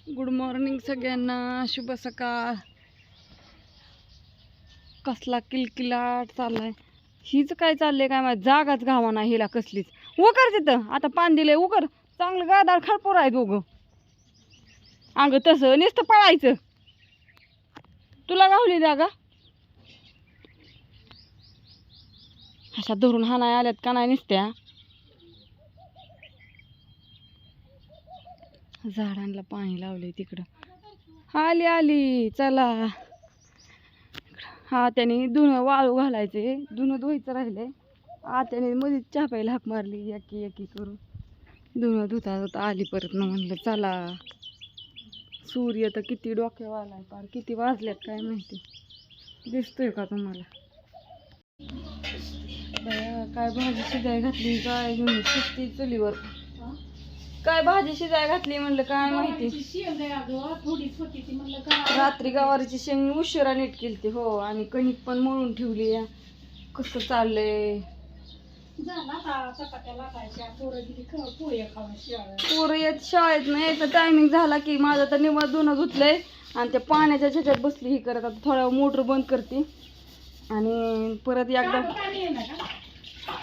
Good morning सगळ्यांना, शुभ सकाळ. कसला किलकिलाट चाललाय. हीच काय चाललंय काय माहिती, जागाच घावा नाही हिला कसलीच. उकर तिथं आता पान दिलंय, उकर. चांगलं गादार खळपोर आहे दोघं. अंग तसं नुसतं पळायचं. तुला गावली जागा अशा धरून हाणाय आल्यात का नाही नुसत्या. झाडांना पाणी लावलंय तिकडं. आली आली चला. हा त्याने धुणं वाळू घालायचे, धुणं धुवायचं राहिले. त्याने मध्ये चहा प्यायला हाक मारली एकी एकी करून. धुणं धुता धुता आली परत न म्हणलं चला. सूर्य तर किती डोक्यावर आलाय, पार किती वाजल्यात काय माहिती. दिसतोय का तुम्हाला? बया काय भाजी शिजाय घातली काय घेऊन सुट्टी चुलीवर. काय भाजी शिजाय घातली म्हणलं काय माहिती. रात्री गवारीची शेंग उशिरा नीट केलती हो, आणि कणिक पण मळून ठेवली. कसं चाललंय. पोरं येत शाळेत नाही यायचा टायमिंग झाला की माझं तर निवांत धुणं धुतलंय आणि त्या पाण्याच्या ह्याच्यात बसली ही करत. आता थोड्या मोटर बंद करते आणि परत एकदा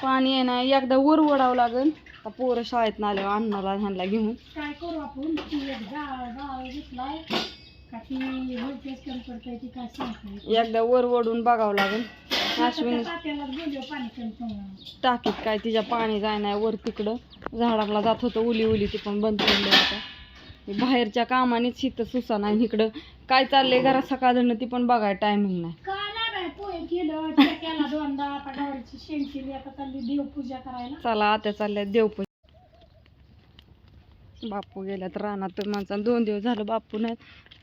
पाणी आहे ना, एकदा वर ओढावं लागेल. पोरं शाळेत ना आल्यावर अन्नाला ह्यांना घेऊन काय करू आपण. एकदा वर ओढून बघावं लागेल. अश्विनी टाकीत काय तिच्या पाणी जाय नाही वर तिकडं झाडाला जात होतं उली उली, ती पण बंद पडलं. आता बाहेरच्या कामानेच शीत सुसा नाही. इकडं काय चाललंय घरात सकाळ धरणं ती पण बघाय टायमिंग नाही. चला आता चालल्या देवपूजा. बापू गेल्यात रानात. माणसा 2 दिवस झालं बापू नाही.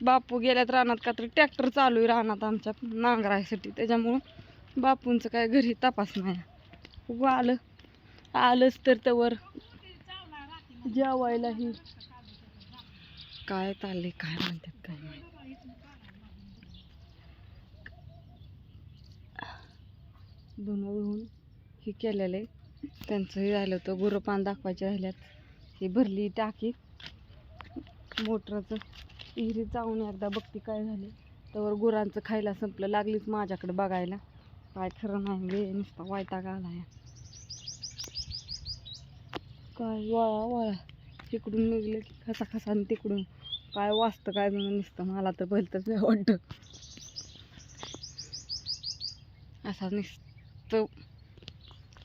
बापू गेल्यात रानात का तर ट्रॅक्टर चालू आहे रानात आमच्या नांगरायसाठी, त्याच्यामुळं बापूंचं काय घरी तपास नाही. आलंच तर तवर जेवायलाही काय चाललंय काय म्हणतात काय माहिती. धुणं धुवून हे केलेलं आहे त्यांचं. हे झालं होतं गुरंपान दाखवायचे राहिल्यात. ही भरली टाकी मोटरचं. विहिरीत जाऊन एकदा बघती काय झालं. तर गुरांचं खायला संपलं. लागलीच माझ्याकडे बघायला. काय खरं नाही गे, नुसता वैताग आलाय. काय वळा वळा तिकडून निघलं की खसा खसा, आणि तिकडून काय वाचतं काय म्हणून नुसतं. मला तर भलतंच नाही वाटतं. असा नुसतं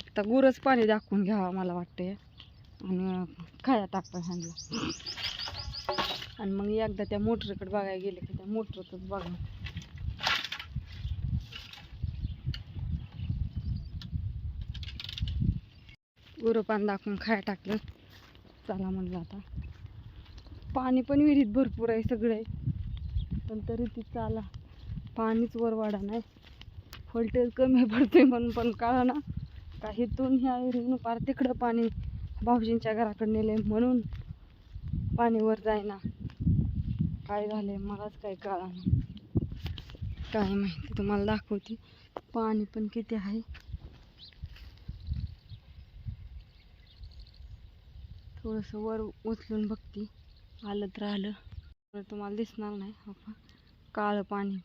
आता गुरच पाणी दाखवून घ्यावा मला वाटतंय आणि खाया टाकता ह्यांना. आणि मग एकदा त्या मोटरकडे बघायला गेले की त्या मोटरच बघा. गुरंपान दाखवून खाया टाकलं. चला म्हणलं आता. पाणी पण विहिरीत भरपूर आहे सगळं आहे, पण तरी ती चाला पाणीच वरवाडा नाही. व्होल्टेज कमी पडतोय म्हणून पण कळा ना का इथून ह्या विहिरीतून पार तिकडं पाणी भाऊजींच्या घराकडे नेलंय म्हणून पाणी वर जायना. काय झालंय मलाच काय कळा ना काय माहिती. तुम्हाला दाखवते पाणी पण किती आहे. थोडंसं वर उचलून बघते, आलं तर आलं. तुम्हाला दिसणार नाही. हो काळं पाणी.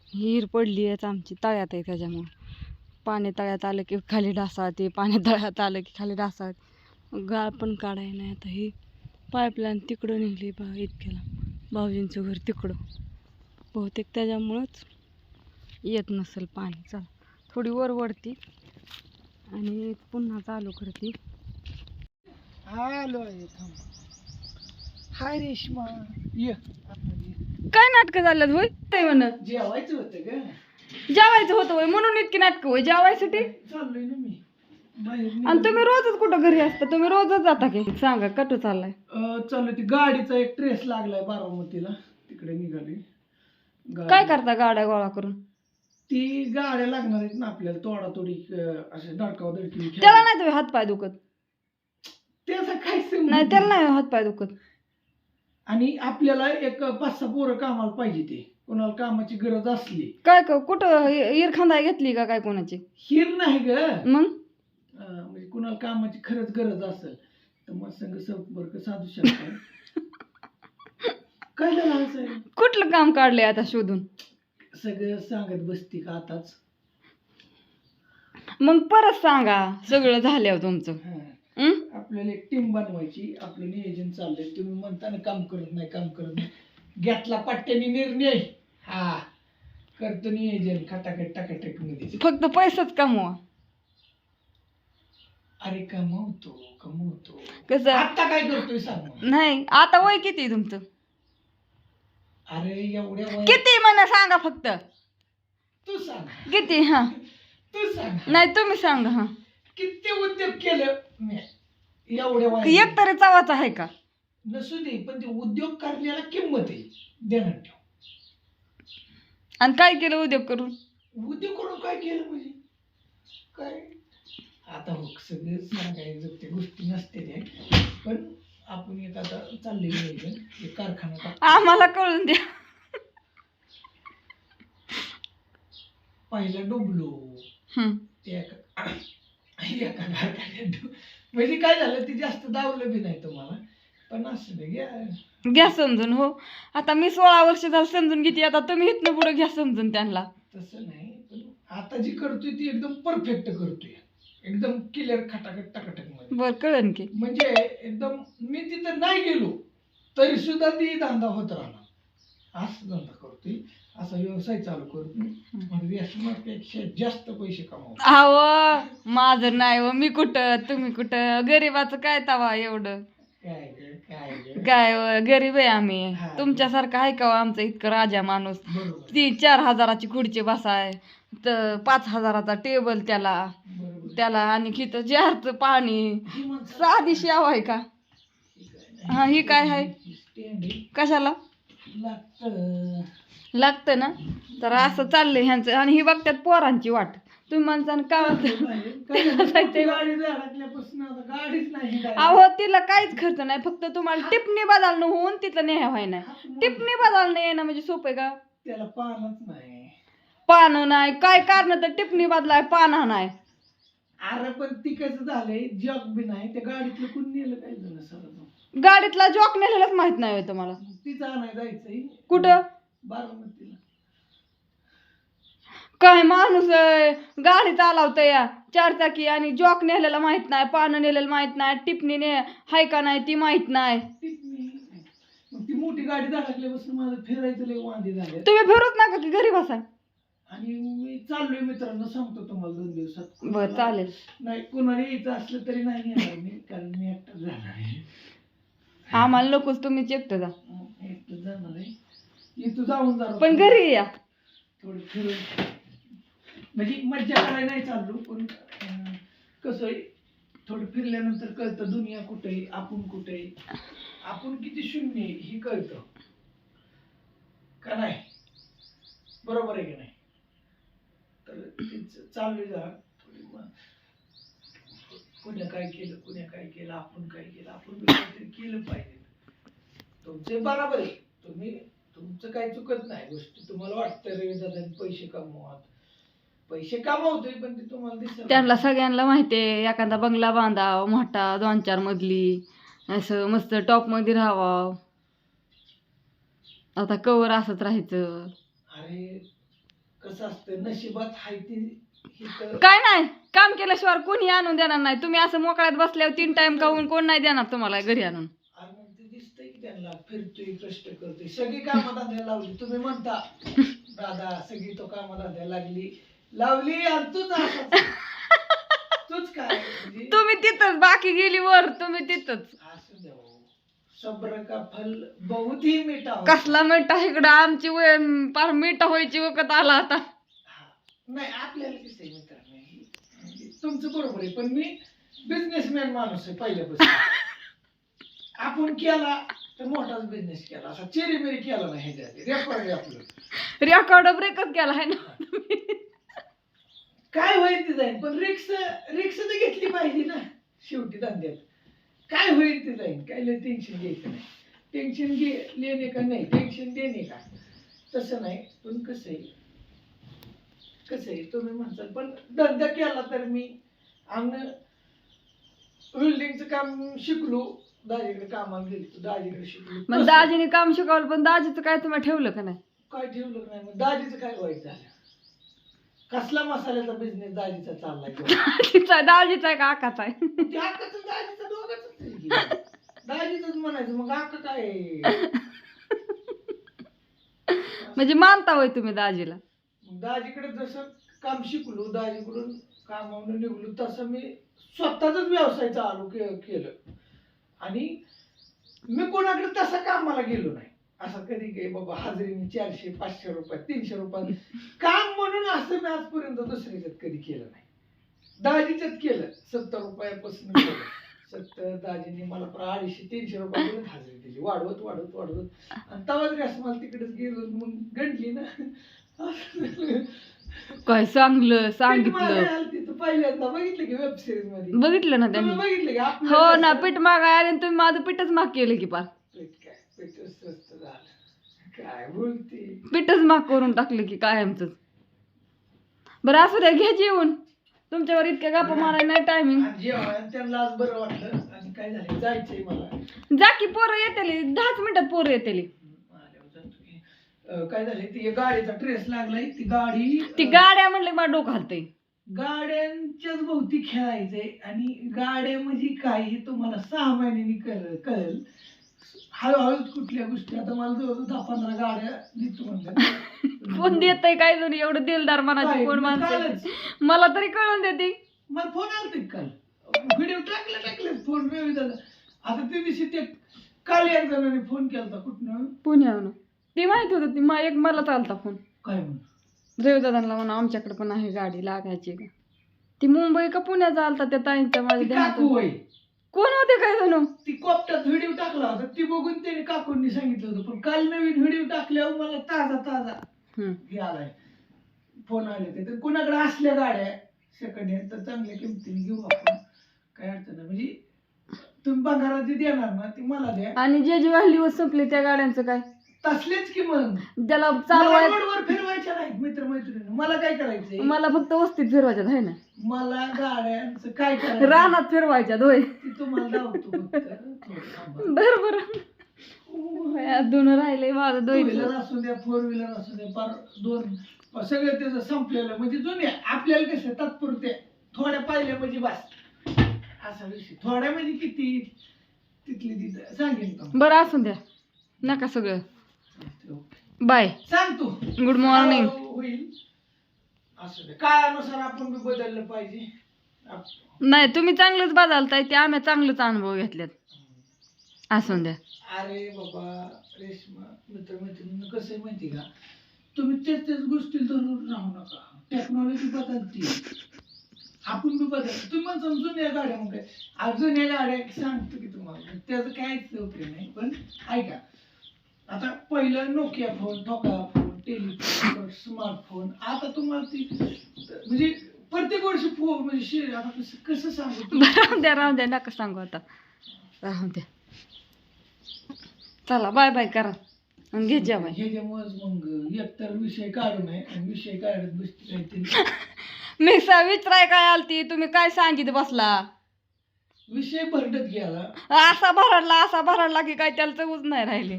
हिर पडली आहे आमची तळ्यात आहे, त्याच्यामुळं पाणी तळ्यात आलं की खाली ढासाळते, पाणी तळ्यात आलं की खाली ढासाळते. गाळ पण काढाय नाही. आता ही पाईपलाईन तिकडं निघली बा इतक्याला, भाऊजींचं घर तिकडं. बहुतेक त्याच्यामुळंच येत नसेल पाणी. चला थोडी वर वरती आणि पुन्हा चालू करते. हाय रेश्मा, ये काय नाटकं झालं होय ते म्हण. जेवायचं होतं ग. जेवायचं होतं होय म्हणून इतकी नाटकं होय जेवायसाठी. चाललोय ना मी बाहेर. आणि तुम्ही रोजच कुठं घरी असता? तुम्ही रोजच जाता की? सांगा कटू चाललाय. चालू ती गाडीचा एक ट्रेस लागलाय बारामतीला, तिकडे निघाली. काय करता गाड्या गोळा करून? ती गाड्या लागणार आहेत ना आपल्याला, तोडातोडी असे धडकाव धडकी. त्याला नाही तुम्ही हातपाय दुखत? त्याचा काय संबंध नाही त्याला नाही हातपाय दुखत. आणि आपल्याला एक 5-6 पोरं कामाला पाहिजे. ते कोणाला कामाची गरज असली काय कुठं हिर खांदाय घेतली का काय कोणाची? हिर नाही ग, मग म्हणजे कुणाला कामाची खरंच गरज असेल तर मग संघ संपर्क साधू शकतो. काय झालं असं कुठलं काम काढलंय आता शोधून? सगळं सांगत बसती का आताच? मग परत सांगा सगळं झाल्यावर तुमचं. हा. हं? आपल्याला एक टीम बनवायची, आपलं नियोजन चाललंय. तुम्ही म्हणता ना काम करत नाही, काम करत नाही. घेतला पट्ट्याने निर्णय, हा करतो नियोजन खटाखट टाकाटक मध्ये. फक्त पैसाच कमवा. अरे कमवतो कसं? आता काय करतोय सांग मला. नाही आता वय किती आहे तुमचं? अरे एवढ्या किती म्हणा सांगा फक्त. तू सांग, किती? हा तू सांग. नाही तुम्ही सांगा. हा किती उद्योग केलं मी एवढ्या एक तरी चवाचा आहे का? नसू दे, पण ते उद्योग करण्याला किंमत आहे, देणार ठेव. आणि काय केलं उद्योग करून? उद्योग करून काय केलं म्हणजे काय? आता हो सगळे सांगायचं त्या गोष्टी नसते ते, पण आपण एक आता चालले एक कारखाना टाकतो. आम्हाला कळून द्या. पहिला डुबलो हं. ते एका कारखान्यात म्हणजे काय झालं, ते जास्त दावलं बी नाही तुम्हाला, पण असं नाही घ्या समजून. हो आता मी 16 वर्ष झालं समजून घेते, आता तुम्ही इथनं पुढे घ्या समजून त्यांना. तसं नाही, पण आता जी करतोय ती एकदम परफेक्ट करतोय, एकदम क्लिअर खटाखट टाकाटक मध्ये. बर कळन की. म्हणजे एकदम मी तिथं नाही गेलो तरी सुद्धा ती धंदा होत राहणार, असं धंदा करतोय, असा व्यवसाय चालू करतोय. व्यसनापेक्षा जास्त पैसे कमावतो. अहो माझं नाही व, मी कुठं तुम्ही कुठं, गरीबाचं काय तवा एवढं. काय गरीब आहे आम्ही, तुमच्यासारखं आहे का आमचं इतकं राजा माणूस? बरोबर, ती 4,000ची खुर्ची बसाय, तर 5,000चा टेबल त्याला आणि खित जारचं पाणी, साधी शेव आहे का? हा ही काय आहे? कशाला लागतं ना? तर असं चाललंय ह्यांचं. आणि ही बघतात पोरांची वाट. तुम्ही म्हणता का अहो तिला काहीच खर्च नाही, फक्त तुम्हाला टिपणी बदलणं होऊन तिथं न्याय व्हाय नाही. टिपणी बदलणं येणं म्हणजे सोपं आहे का? त्याला पानच नाही, पानं नाही, काय कारण तर टिपणी बदलाय पाना नाही. अरे पण ती कसं झालंय, जग बी नाही त्या गाडीतलं कोण नेलं काय झालं सर? गाडीतला जॉक नेलेलाच माहित नाही होय तुम्हाला? तिचं आणाय जायचंय कुठं? बारामतीला. काय माणूस गाडी चालवतोय या 4 चाकी आणि जॉक नेलेला माहित नाही, पानं नेलेलं माहित नाही, टिपणी हाय का नाही ती माहित नाही. मग ती मोठी गाडी धडकल्यापासून माझं फिरायचं लय वांदे झाले. तुम्ही फिरत नका की घरी बसा. आणि मी चाललोय मित्रांना, सांगतो तुम्हाला 2 दिवसात. बर चालेल. नाही कोणाला यायचं असलं तरी नाही येणार मी, कारण मी एकटाच जाणार आहे. आम्हाला नकोच, तुम्हीच एकटं जा. एकटाच जाणार आहे. इथं जाऊन जा, पण घरी या थोडं फिरून, म्हणजे मज्जा करायला नाही चाललो, पण कसं आहे थोडं फिरल्यानंतर कळतं दुनिया कुठे आहे, आपण कुठे आहे, आपण किती शून्य आहे हे कळतं का नाही? बरोबर आहे की नाही? तर चाललोय जरा थोडी, कुण्या काय केलं, आपण काय केलं, आपण काहीतरी केलं पाहिजे. तुमचं बरोबर आहे, तुमचं काही चुकत नाही गोष्टी. तुम्हाला वाटतं रे दादा पैसे कमावतोय, पण ते तुम्हाला दिसत त्यांना सगळ्यांना माहितीये एखादा बंगला बांधाव मोठा 2-4 मजली, असं मस्त टॉप मध्ये राहावं. आता कवर असंच राहायचं. अरे कसं असतं, नशिबात हाय ती काय नाही, काम केल्याशिवाय कोणी आणून देणार नाही. तुम्ही असं मोकळ्यात बसल्यावर 3 टाइम खाऊन कोण नाही देणार तुम्हाला घरी आणून. अरे मग ते दिसतंय की त्यांना, फिरतोय कष्ट करतोय, सगळी कामधंद्याला लावली. तुम्ही म्हणता दादा सगळी तो कामधंद्याला लावली आणि तूच काय म्हणजे तुम्ही तिथंच, बाकी गेली वर, तुम्ही तिथंच. असं द्यावं. सब्र का फल बहुत ही मीठा होता. कसला मिठा इकडं, आमची वेळ पार मिठा व्हायची वखत आला आता. नाही आपल्याला दिसतंय मित्रांनो, तुमचं बरोबर आहे, पण मी बिझनेसमॅन माणूस आहे पहिल्यापासून. आपण केला तर मोठाच बिझनेस केला, असा चेरीमेरी केला नाही. रेकॉर्ड आहे आपलं, रेकॉर्ड ब्रेकच केला आहे ना. काय होईल ते जाईल, पण रिक्स तर घेतली पाहिजे ना शेवटी धंद्यात. काय होईल ते जाईल, काय लय टेन्शन घ्यायचं नाही. टेन्शन लेणे का नाही, टेन्शन देणे का, तसं नाही. पण कसं आहे तुम्ही म्हणताल, पण धंदा केला तर मी वेल्डिंगचं काम शिकलो, दाजीकडे कामाला गेली तू दाजीकडे शिकली मग दाजीने काम शिकवलं पण दाजीचं काय तुम्ही ठेवलं का नाही? काय ठेवलं नाही मग दाजीचं काय वाईट झालं कसला मसाल्याचा बिझनेस दाजीचा चाललाय दाजीचा आहे का आकाचा आहे? ते आकाचं दाजीचं दोघांच दाजीच म्हणायचं मग आका काय म्हणजे मानता होय तुम्ही दाजीला? मग दाजीकडे जसं काम शिकलो दाजीकडून कामावून निघलो तसं मी स्वतःच व्यवसाय चालू केलं आणि मी कोणाकडे तसा कामाला गेलो नाही असं कधी काय बाबा हजेरीने 400 500 रुपये 300 रुपये काम म्हणून असं मी आजपर्यंत दुसऱ्याच्यात कधी केलं नाही दाजीच्यात केलं 70 रुपयापासून केलं 70 दाजीने मला 250 300 रुपयापर्यंत हजेरी दिली वाढवत वाढवत वाढवत आणि तवाच गॅस मला तिकडेच गेलो मग गंडली ना काय चांगलं सांगितलं. तिथं पहिल्यांदा बघितलं की वेब सिरीज मध्ये बघितलं ना त्यांनी? बघितलं की हो ना पीठ मागाय आले आणि तुम्ही माझं पीठच माग केलं की पार. पीठ स्वस्त झालं काय बोलते पीठच माग करून टाकलं की कायमच. बरं असू द्या घ्या जेवण तुमच्यावर इतक्या गप्पा मारायला नाही टायमिंग. जेवण त्यांना आज बरं वाटलं आणि काय झालं जायचंय मला जा की पोरं येतेली 10च मिनिटात पोरं येतेली. काय झालंय ती गाडीचा ट्रेस लागलाय ती गाड्या म्हणले मला डोकं हलतंय. गाड्यांच्याच भोवती खेळायचंय आणि गाड्या म्हणजे काय हे तुम्हाला 6 महिन्यांनी कळेल हळूहळू कुठल्या गोष्टी आता मला जवळ 10-15 गाड्या देतो म्हणतात. कोण देतय काय जरी एवढं दिलदार मनाची कोण माणसं मला तरी कळून देते. मला फोन आलते काल व्हिडिओ टाकले फोन रवी दादा आता ते दिवशी ते काल एक जणांनी फोन केला कुठनं पुण्याहून ती माहित होत ती मला चालता फोन काय म्हणून रविदादांना म्हणा आमच्याकडे पण आहे गाडी लागायची का. ती मुंबई का पुण्यात चालता त्या ताईंच्या माझ्या कोण होते काय जणू ती कोपट्यात व्हिडिओ टाकला होता ती बघून त्याने काकूंनी सांगितलं होतं पण काल नवीन व्हिडिओ टाकल्यावर मला ताजा हे आलाय फोन आले ते तर कुणाकडे असल्या गाड्या सेकंड हँड तर चांगल्या किमतीने घेऊ आपण काय अडचण नाही म्हणजे तुम्ही बघायला जे देणार ना ती मला द्या. आणि जे व्हॅल्यू संपली त्या गाड्यांचं काय तसलेच की मग त्याला चालवायला रोडवर फिरवायच्या नाहीत मित्रमैत्रिणी मला काय करायचंय मला फक्त वस्तीत फिरवायच्यात आहे ना मला गाड्यांचं काय करायचं रानात फिरवायच्यात होय ती तुम्हाला दावतो बरं दोन राहिले माझं 2 व्हीलर असू द्या 4 व्हीलर असू द्या पार 2 सगळं त्याचं संपलेलं म्हणजे जुन्या आपल्याला कसं तात्पुरते थोड्या पाहिल्या म्हणजे बस असा विषय थोड्या म्हणजे किती तिथली तिथं सांगेन का बरं असून द्या नका सगळं बाय सांगतो गुड मॉर्निंग होईल असं दे काळानुसार आपण बी बदललं पाहिजे नाही तुम्ही चांगलंच बदलताय ते आम्ही चांगलंच अनुभव घेतल्यात असून द्या. अरे बाबा रेश्मा मित्रमैत्रिणींना कसं आहे माहिती का तुम्ही तेच गोष्टी धरून राहू नका टेक्नॉलॉजी बदलते आपण बी बदल तुम्ही म्हणता जुन्या गाड्या मग काय आज जुन्या गाड्या सांगतो की तुम्हाला त्याचं काहीच उपयोग नाही पण ऐका आता पहिलं नोकिया फोन ठोकळा फोन टेलिफोन स्मार्टफोन आता तुम्हाला ती म्हणजे प्रत्येक वर्षी फोन म्हणजे आता कसं सांगू राहून द्या नका सांगू आता राहून द्या. चला बाय बाय करा आणि घे जेव्हा ह्याच्यामुळेच मग एकतर विषय काढू नये आणि विषय काढत बसते काहीतरी मी विचाराय काय आलती तुम्ही काय सांगित बसला विषय भरडत गेला असा भरडला की काय त्याला चवच नाही राहिली.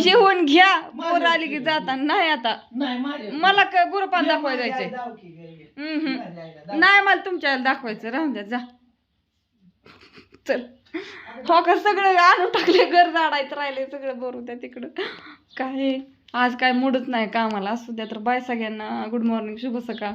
जेवण घ्या पोर आली की जाता नाही आता नाही मला काय गुरुपान दाखवाय जायचंय नाही मला तुमच्या दाखवायचं राहून द्या जा चल हो का सगळं आणून टाकले घर झाडायचं राहिले सगळं बरोबर द्या तिकडं काय आज काय मूडच नाही कामाला असू द्या तर बाय सगळ्यांना गुड मॉर्निंग शुभ सकाळ.